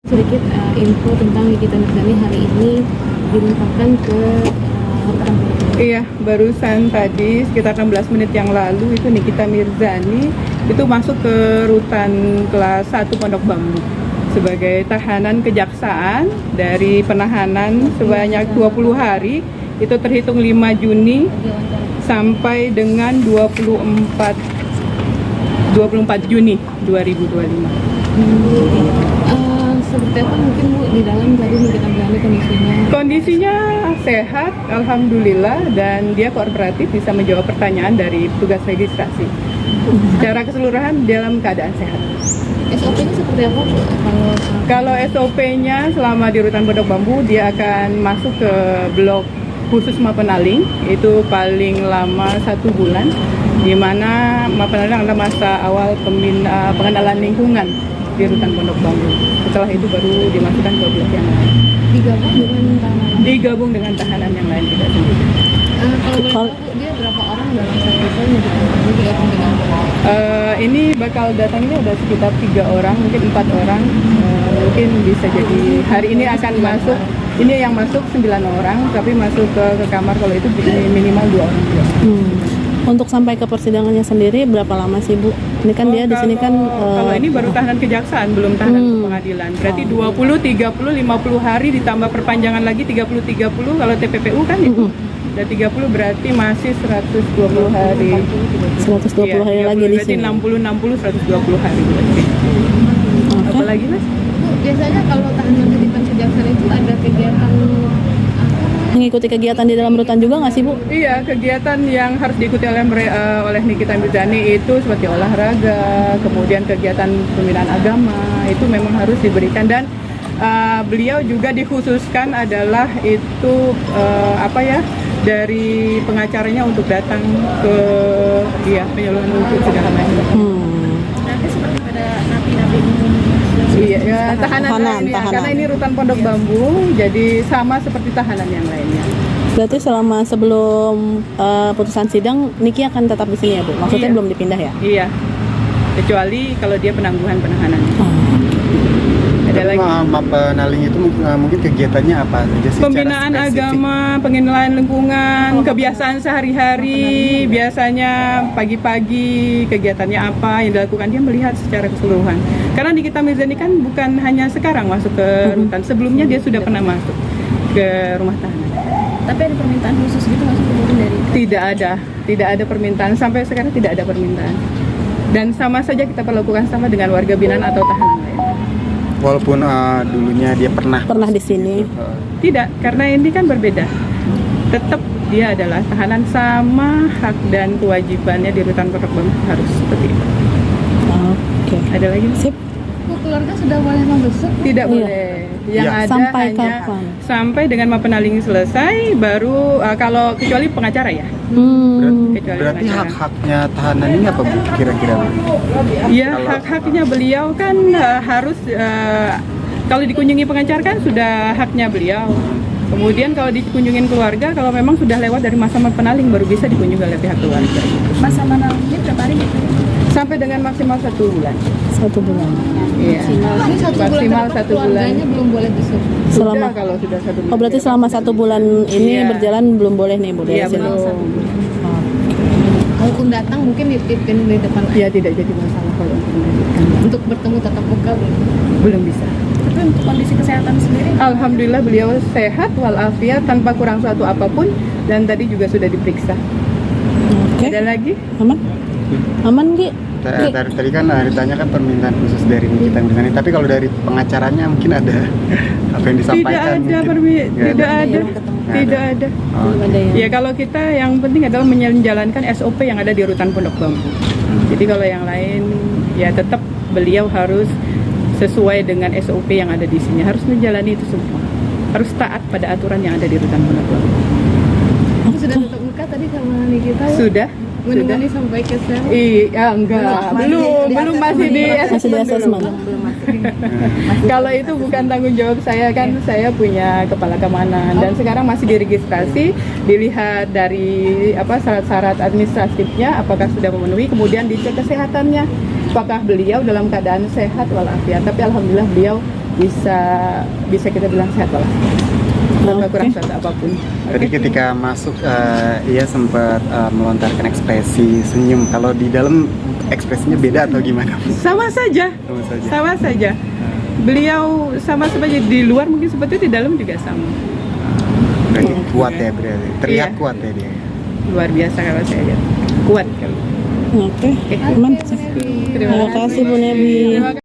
Sedikit info tentang Nikita Mirzani hari ini dilimpahkan ke rutan. Iya, barusan tadi sekitar 16 menit yang lalu itu Nikita Mirzani itu masuk ke rutan kelas 1 Pondok Bambu sebagai tahanan kejaksaan dari penahanan sebanyak 20 hari, itu terhitung 5 Juni sampai dengan 24 Juni 2025. Seperti apa mungkin Bu di dalam tadi Nikita Mirzani kondisinya? Kondisinya sehat, alhamdulillah, dan dia kooperatif, bisa menjawab pertanyaan dari petugas registrasi. Secara keseluruhan dalam keadaan sehat. SOP-nya seperti apa Bu? Kalau SOP-nya selama di rutan Pondok Bambu, dia akan masuk ke blok khusus Mapenaling, itu paling lama 1 bulan, di mana Mapenaling adalah masa awal pengenalan lingkungan di rutan Pondok Bambu. Setelah itu baru dimasukkan ke blok yang lain. Digabung dengan tahanan yang lain, tidak sendiri. Kalau boleh tahu Bu, dia berapa orang dalam satu sel yang digabung dengan? Ini bakal datangnya ada sekitar 3 orang, mungkin 4 orang. Mungkin bisa jadi hari ini akan masuk. Ini yang masuk 9 orang, tapi masuk ke kamar kalau itu minimal 2 orang. Untuk sampai ke persidangannya sendiri berapa lama sih Bu? Ini kan dia di sini kan kalau ini baru tahanan kejaksaan, belum tahanan ke pengadilan. Berarti 20, 30, 50 hari ditambah perpanjangan lagi 30 kalau TPPU kan itu. Dan 30 berarti masih 120 hari. 120 hari lagi di berarti sini. 60 120 hari berarti. Apa lagi Mas? Bu, biasanya kalau tahanan titipan kejaksaan itu ada kegiatan Mengikuti kegiatan di dalam rutan juga nggak sih Bu? Iya, kegiatan yang harus diikuti oleh Nikita Mirzani itu seperti olahraga, kemudian kegiatan pembinaan agama, itu memang harus diberikan. Dan beliau juga dikhususkan adalah itu dari pengacaranya untuk datang ke penyuluhan untuk segala macam. nanti seperti pada napi-napi umum. Iya, ya, tahanan. Tahanan. Karena ini rutan Pondok Bambu, jadi sama seperti tahanan yang lainnya. Berarti sebelum putusan sidang, Niki akan tetap di sini ya Bu? Maksudnya Iya. belum dipindah ya? Iya, kecuali kalau dia penangguhan penahanan. Ada lagi. Mapenaling itu mungkin kegiatannya apa saja sih? Pembinaan agama, pengenalan lingkungan, kebiasaan sehari-hari, biasanya pagi-pagi kegiatannya apa yang dilakukan, dia melihat secara keseluruhan. Karena Nikita Mirzani kan bukan hanya sekarang masuk ke rutan, sebelumnya dia sudah pernah masuk ke rumah tahanan. Tapi ada permintaan khusus gitu masuk mungkin dari? Tidak ada permintaan, sampai sekarang tidak ada permintaan. Dan sama saja kita perlakukan sama dengan warga binaan atau tahanan lain. Walaupun dulunya dia pernah di sini. Tidak, karena ini kan berbeda. Tetap dia adalah tahanan, sama hak dan kewajibannya di rutan Pondok Bambu harus seperti itu. Oke. Ada lagi? Sip. Bu, keluarga sudah boleh membesuk? Tidak Iya. boleh. Yang Iya. ada Sampai hanya kapan? sampai dengan Mapenaling selesai, baru kalau kecuali pengacara ya. Kecuali Berarti pengacara. hak-haknya tahanan ini apa Bu kira-kira Bu? Ya, hak-haknya beliau kan harus kalau dikunjungi pengacara kan sudah haknya beliau. Kemudian kalau dikunjungin keluarga, kalau memang sudah lewat dari masa penaling baru bisa dikunjungi oleh pihak keluarga. Masa menalingnya berapa hari? Sampai dengan maksimal 1 bulan. 1 bulan. Iya. Ini 1 bulan Maksimal tetap 1 bulan. keluarganya belum boleh besuk. Selama Sudah, kalau sudah 1 bulan. Oh berarti selama 1 bulan ini Iya. berjalan belum boleh nih Bu dari Iya, sini? belum. Walaupun datang mungkin dititipin di depan Ya tidak jadi masalah kalau untuk melanjutkan. untuk bertemu tatap muka Belum bisa. tapi untuk kondisi kesehatan sendiri Alhamdulillah beliau sehat walafiat tanpa kurang suatu apapun, dan tadi juga sudah diperiksa. Oke. Ada lagi? Aman? Aman Gi? Tadi kan ditanyakan permintaan khusus dari Nikita Mirzani, tapi kalau dari pengacaranya mungkin ada apa yang disampaikan? Tidak ada. Oh, Belum ada ya? Ya kalau kita yang penting adalah menjalankan SOP yang ada di rutan Pondok Bambu. Jadi kalau yang lain ya tetap beliau harus sesuai dengan SOP yang ada di sini, harus menjalani itu semua. Harus taat pada aturan yang ada di rutan Pondok Bambu. sudah tatap muka tadi sama Nikita Sudah? menemani sampai ke sel Iya, enggak. Belum masih di Masih di assessment dulu. assessment. Kalau itu bukan tanggung jawab saya, kan saya punya kepala keamanan dan sekarang masih diregistrasi, dilihat dari syarat-syarat administratifnya apakah sudah memenuhi, kemudian dicek kesehatannya apakah beliau dalam keadaan sehat walafiat. Tapi alhamdulillah beliau bisa kita bilang sehat lah. Tanpa Oke. kurang suatu apapun. Tadi Oke? ketika masuk ia sempat melontarkan ekspresi senyum. Kalau di dalam ekspresinya beda atau gimana? Sama saja. Sama saja. Sama saja. Beliau sama saja di luar mungkin seperti itu, di dalam juga sama. Berarti kuat ya berarti. Terlihat Iya. kuat ya dia. Luar biasa kalau saya lihat. Kuat kali. Oke, aman. Terima Terima kasih Bu Nebi. Terima kasih.